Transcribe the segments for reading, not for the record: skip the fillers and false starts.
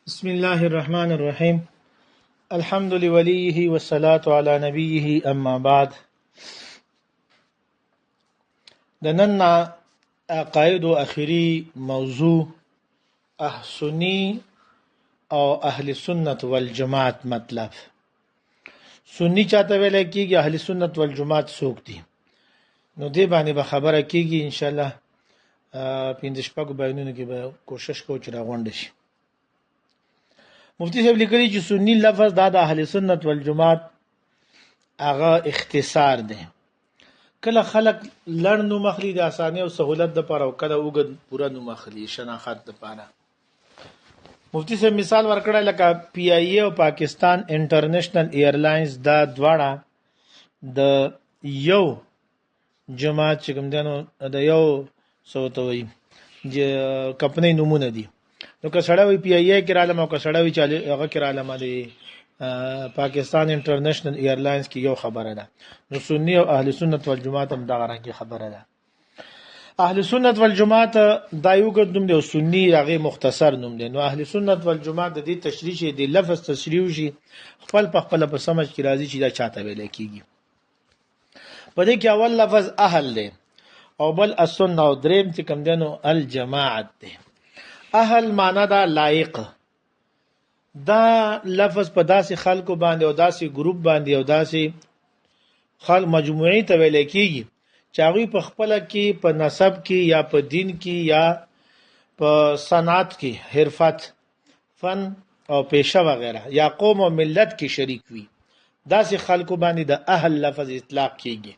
بسم الله الرحمن الرحيم الحمد لوليه والصلاة على نبيه أما بعد دننا عقائد آخری موضوع سنی او اهل سنت والجماعت مطلب سنی چاته ویل کیږي اهل سنت والجماعت څوک دي نو دې باندې به خبره کیږي ان شاء الله پینځه شپږ بیانونه کې به کوشش کوو چې راغونډ شي مفتی صاحب لیکلي چې سنی لفظ د اهل سنت والجماعت هغه اختصار دی کله خلق لړ نو مخلي د اسانه او سہولت د پر او کله وګد پورا نو مخلي شناخت د پاره مفتی صاحب مثال ورکړی لکه پی آی ای او پاکستان انټرنیشنل ایرلاینز دا دواړه د یو جماعت چې کوم دنو د یو سوتوي کمپنی نمونه دي نو که سړی وي پی آی ای کې رااله او که سړی وي چې هغه کې رااله مالي پاکستان انټرنیشنل ایرلاینز کې یو خبره ده نو سنی او اهل سنت والجماعت هم دغه رنګه خبره ده اهل سنت والجماعت دا یو ګډ نوم دی او سنی هغه مختصر نوم دی نو اهل سنت والجماعت د دې تشریح دی لفظ تشریح شي خپل په سمج کې راځي چې دا چاته ویل کیږي په دې کې اول لفظ اهل دی او بل السنه او دریم چې کوم دنو الجماعت دی اهل معنا دا لایق دا لفظ په داسې خلکو باندې او داسې ګروپ باندې او داسې خلک مجموعي ته ویل کیږي چې هغه په خپل کې په نسب کې یا په دین کې یا په صنعت کې حرفت فن او پیشه وغیرہ یا قوم او ملت کې شریک وي داسې خلکو باندې د اهل لفظ اطلاق کیږي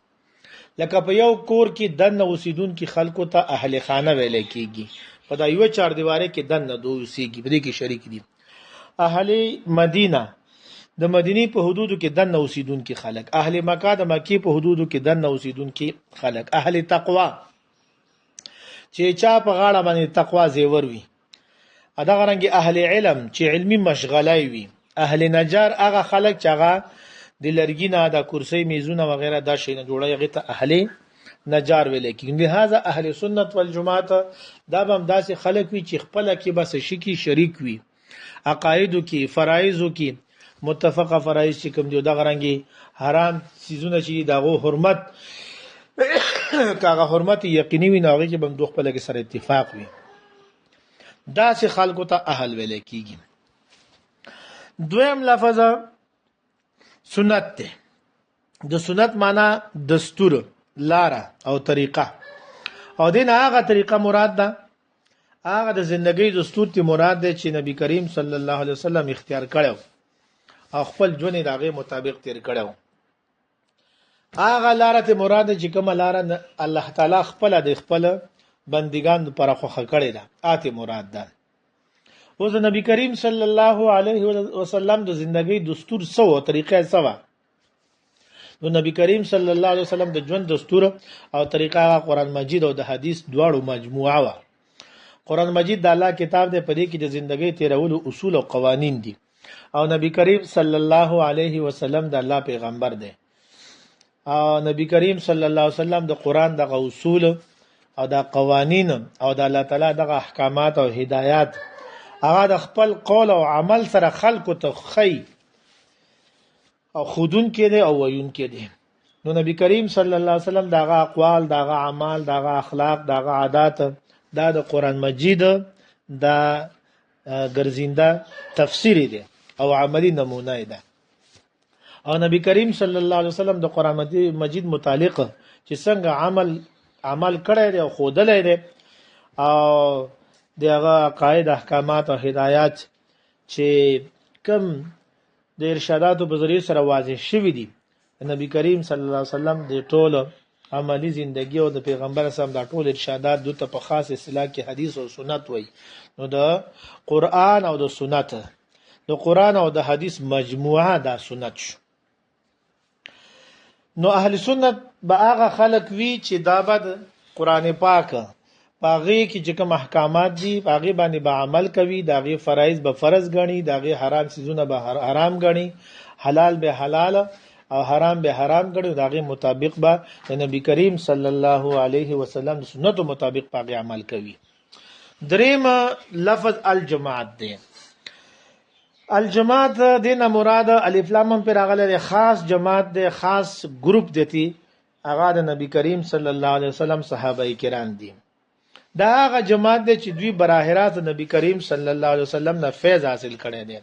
لکه په یو کور کې دنه اوسیدونکو خلکو ته اهل خانه ویل کیږي په دا یو چار دیواره کې دنه دوی اوسېږي په دې کې شریک دي اهل مدینه د مدینی په حدودو کې دنه اوسیدونکو خلک اهل مکه د مکی په حدودو کې دنه اوسیدونکو خلک اهل تقوا چې چا په غاړه باندې تقوا زیور وي ادا غرنګ اهل علم چې علمی مشغلای وي اهل نجار هغه خلک چې هغه د لرګینه د کرسي میزونه وغیرہ دا شي نه جوړي هغه ته اهل نجار ویل کېږي لہذا اهل سنت والجماعت دا هم داسې خلک وي چې خپل کې بس شکی شریک وي عقایدو کې فرایضو کې متفقه فرایض چې کوم دی دا غرانګي حرام سيزونه چې داغو حرمت کاغه حرمت یقیني وي ناغي چې بم دوه خپل کې سره اتفاق وي داسې خلکو ته اهل ویل کېږي دویم لفظ سنت ده د سنت معنی دستور لاره او طریقه او دین هغه طریقه مراد ده هغه د ژوندۍ دستور ته مراد ده چې نبی کریم صلی الله علیه وسلم اختیار کړو او خپل ژوند دغه مطابق تیر کړو هغه لاره ته مراد ده چې کومه لاره الله تعالی خپل د خپل بندگان پر خوخه کړی ده اته مراد ده اوس نبی کریم صلی الله علیه وسلم د ژوندۍ دستور سو طریقې سوا نو نبی کریم صلی الله علیه وسلم د ژوند دستور او طریقه قرآن مجید او د حدیث دواړو مجموعه وا قرآن مجید د الله کتاب دی په دې کې د ژوندۍ تیرولو اصول او قوانین دي او نبی کریم صلی الله علیه وسلم د الله پیغمبر دی او نبی کریم صلی الله علیه وسلم د قرآن د اصول او د قوانین او د الله تعالی د احکامات او هدایات هغه د خپل قول او عمل سره خلکو ته خی او خودون کې دي او ویون کې دي نو نبی کریم صلی الله علیه وسلم دغه اقوال دغه اعمال دغه اخلاق دغه عادت دا د قرآن مجید دا ګرځینده تفسیر دی او عملی نمونه ده او نبی کریم صلی الله علیه وسلم د قرآن مجید متعلق چې څنګه عمل کړی دی او خودلې دی او دغه قاعده احکامات او هدایات چې کوم د ارشاداتو په ذریعہ سره واضح شوی دي نبی کریم صلی الله علیه وسلم د ټول عملی زندگی او د پیغمبر اسلام د ټول ارشادات دوته په خاص اصطلاح کې حدیث او سنت وای نو د قران او د سنت د قران او د حدیث مجموعه د سنت شو نو اهل سنت به هغه خلق وی چې دا بد قران پاک باغی کې چې کوم احکامات دي باغی باندې به عمل کوي داغه فرایض به فرض غني داغه حرام سيزونه به حرام غني حلال به حلال او حرام به حرام غني داغه مطابق به نبی کریم صلی الله علیه وسلم سنت مطابق باغی عمل کوي دریم لفظ الجماعت دی الجماعت دینه مراد الف لام پر راغله خاص جماعت د خاص گروپ دتی هغه د نبی کریم صلی الله علیه وسلم صحابه کرام دي دا هغه جماعت دی چې دوی براه راست نبی کریم صلی الله علیه وسلم نه فیض حاصل کړي دي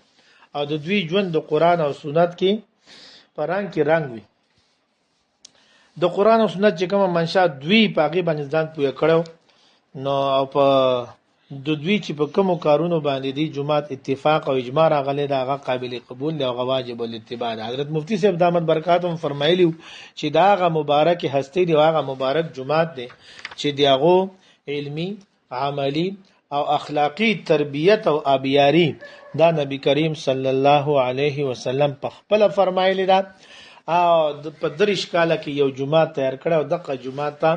او د دوی ژوند د قران او سنت کې پران کې رنگ وي د قران او سنت چې کوم منشأ دوی پاغي باندې ځان پوهه کړو نو او په د دوی چې په کوم کارونو باندې دي جماعت اتفاق او اجماع راغلي دا هغه قابل قبول او واجب الاتباع حضرت مفتی صاحب دامت برکاتهم فرمایلی چې دا هغه مبارک هستی دی هغه مبارک جماعت دی چې دیغه علمی عملی او اخلاقی تربیت او ابیاری دا نبی کریم صلی الله علیه وسلم په خپل فرمایلی دا او په درش کاله کې یو جماعت تیار کړو دغه جماعت ته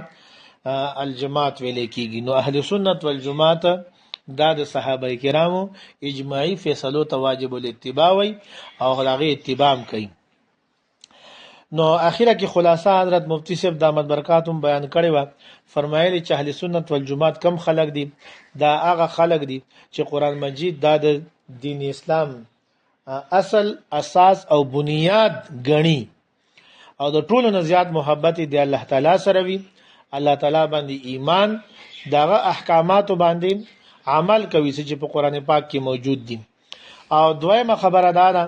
الجماعت ویل کیږي نو اهل سنت والجماعت دا د صحابه کرامو اجماعي فیصلو ته واجب الاتباع وي او هغه اتباع کوي نو اخیره کې خلاصہ حضرت مفتی صاحب دامت برکاتهم بیان کړی و فرمایلی چې اهل سنت والجماعت کم خلق دي دا هغه خلق دي چې قران مجید دا د دین اسلام اصل اساس او بنیاد غني او د ټولو نه زیات محبت دی الله تعالی سره وي الله تعالی باندې ایمان دغه احکامات باندې عمل کوي چې په قران پاک کې موجود دي او دویمه خبره ده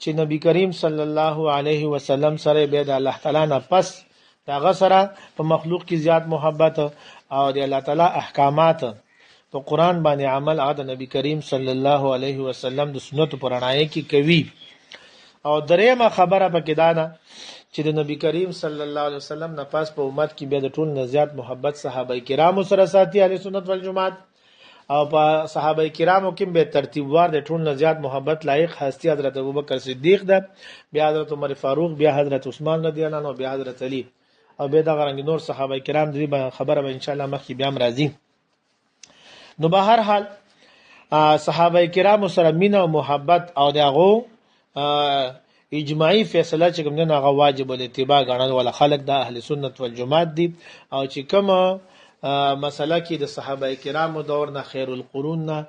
چې نبی کریم صلی الله علیه وسلم سره به د الله تعالی نه پس دغه سره په مخلوق کې زیات محبت او د الله تعالی احکامات په قران باندې عمل هغه د نبی کریم صلی الله علیه وسلم د سنت پرانای کې کوي او دریمه خبره پکې ده چې د نبی کریم صلی الله علیه وسلم نه پاس په امت کې به د ټول نه زیات محبت صحابه کرامو سره ساتي اهل سنت والجماعت او په صحابه کرامو کې به ترتیبوار د ټول نه زیات محبت لایق هستی حضرت ابوبکر صدیق ده بیا حضرت عمر فاروق بیا حضرت عثمان رضی الله عنه بیا حضرت علی او به دا غرنګ نور صحابه کرام دې خبره به ان شاء الله مخکې بیا راځي نو به هر حال صحابه کرامو سره مینه او محبت او دغه اجماعي فیصله چې کوم نه هغه واجب الاتباع غنل ولا خلق د اهل سنت والجماعت دي او چې کوم مسله کې د صحابه کرامو دور نه خیر القرون نه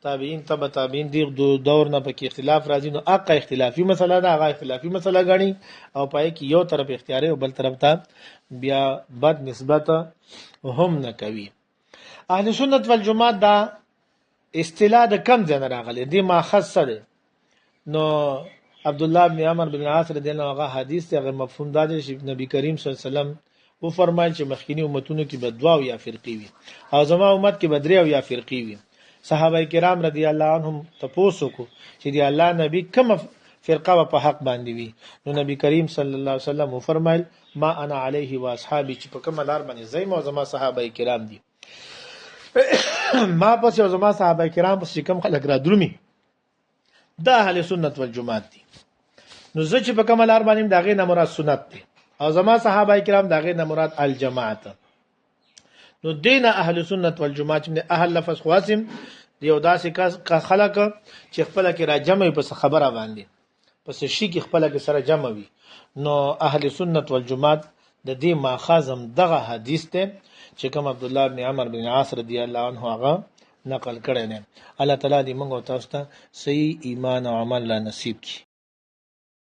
تابعین تبع تابعین دی دور نه پکې اختلاف راځي نو اقا اختلافي مسله ده هغه اختلافي مسله غني او پای کې یو طرف اختیاري او بل طرف ته بیا بد نسبت هم نه کوي اهل سنت والجماعت دا اصطلاح د کم ځای راغلي دي ماخذ سره نو عبد الله بن عمر بن عاص رضی الله عنه حدیث ته مفهوم دا دی چې نبی کریم صلی الله علیه وسلم و فرمایل چې مخکینی امتونو کې بدوا او یا فرقی وي او زما امت کې بدری او یا فرقی وي صحابه کرام رضی الله عنهم تاسو کو چې دی الله نبی کوم فرقه په حق باندې وي نو نبی کریم صلی الله علیه وسلم و فرمایل ما انا علیه و اصحابي چې په کوم لار باندې زما او زما صحابه کرام دي ما پس او زما صحابه کرام پس کوم خلک را درومي دا اهل سنت والجماعت دي نو زه چې په کوم لار باندې داغه نه مراد سنت دي او زما صحابه کرام داغه نه مراد الجماعت نو دین اهل سنت والجماعت من اهل لفظ خواسم یو داسې کا خلق چې خپل کې را جمع پس خبره باندې پس شي کې خپل کې سره جمع وي نو اهل سنت والجماعت د دې ماخذم دغه حدیث ته چې کوم عبد الله بن عمر بن عاص رضی الله عنه هغه نقل کړی نه الله تعالی دې موږ او تاسو ته صحیح ایمان او عمل لا نصیب کړي